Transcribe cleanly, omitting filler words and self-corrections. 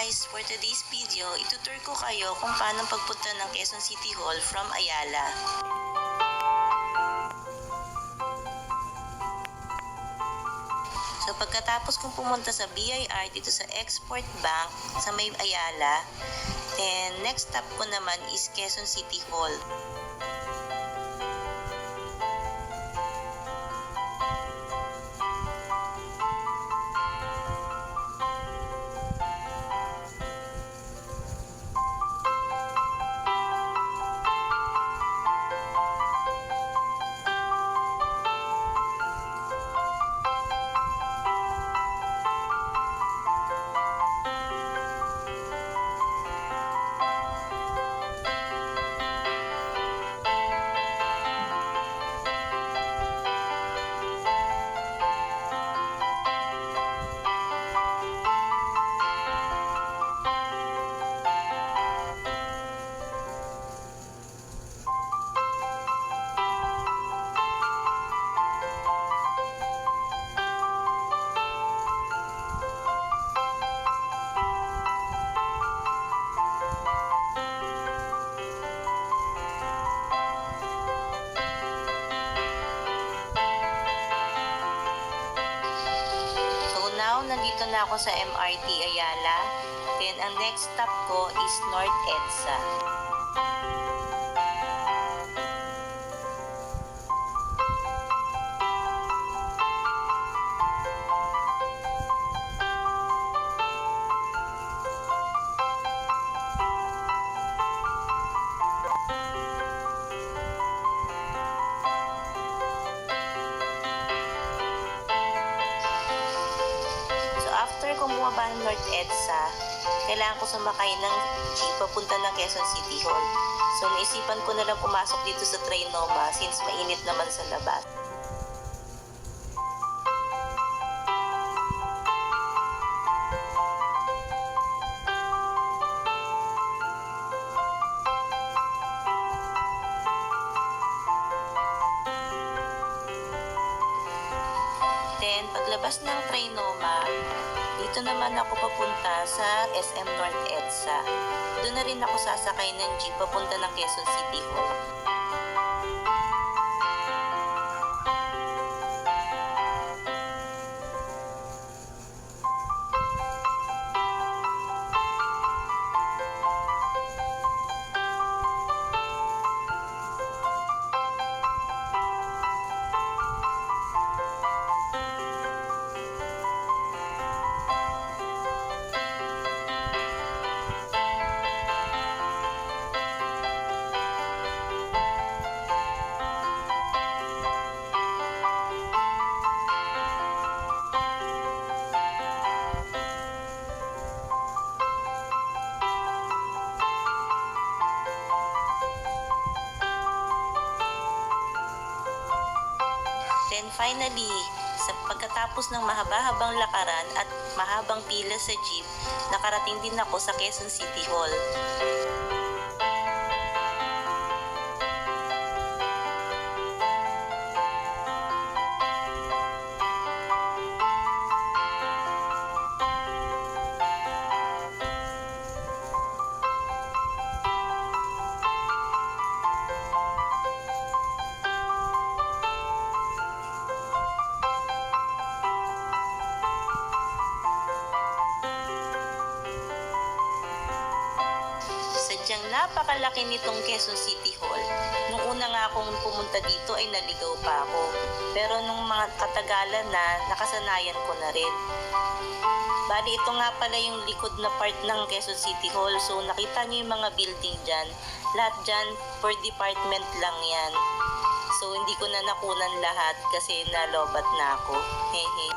guys! For today's video, itutur ko kayo kung paano pagpunta ng Quezon City Hall from Ayala. So pagkatapos kong pumunta sa BIR dito sa Export Bank sa may Ayala, then next stop ko naman is Quezon City Hall. Nandito na ako sa MRT Ayala. Then, ang next stop ko is North EDSA. Kung bumaba ng North EDSA, kailangan ko sumakay ng jeep papunta ng Quezon City Hall. So naisipan ko na lang pumasok dito sa Trinoma since mainit naman sa labas. Then paglabas ng Trinoma, dito naman ako papunta sa SM North EDSA. Doon na rin ako sasakay ng jeep papunta ng Quezon City Hall. Then finally, sa pagkatapos ng mahaba-habang lakaran at mahabang pila sa jeep, nakarating din ako sa Quezon City Hall. Sadyang napakalaki nitong Quezon City Hall. Nung una nga akong pumunta dito ay naligaw pa ako. Pero nung mga katagalan na, nakasanayan ko na rin. Bali, ito nga pala yung likod na part ng Quezon City Hall. So nakita niyo yung mga building dyan. Lahat dyan, per department lang yan. So hindi ko na nakunan lahat kasi nalobat na ako. Hehe.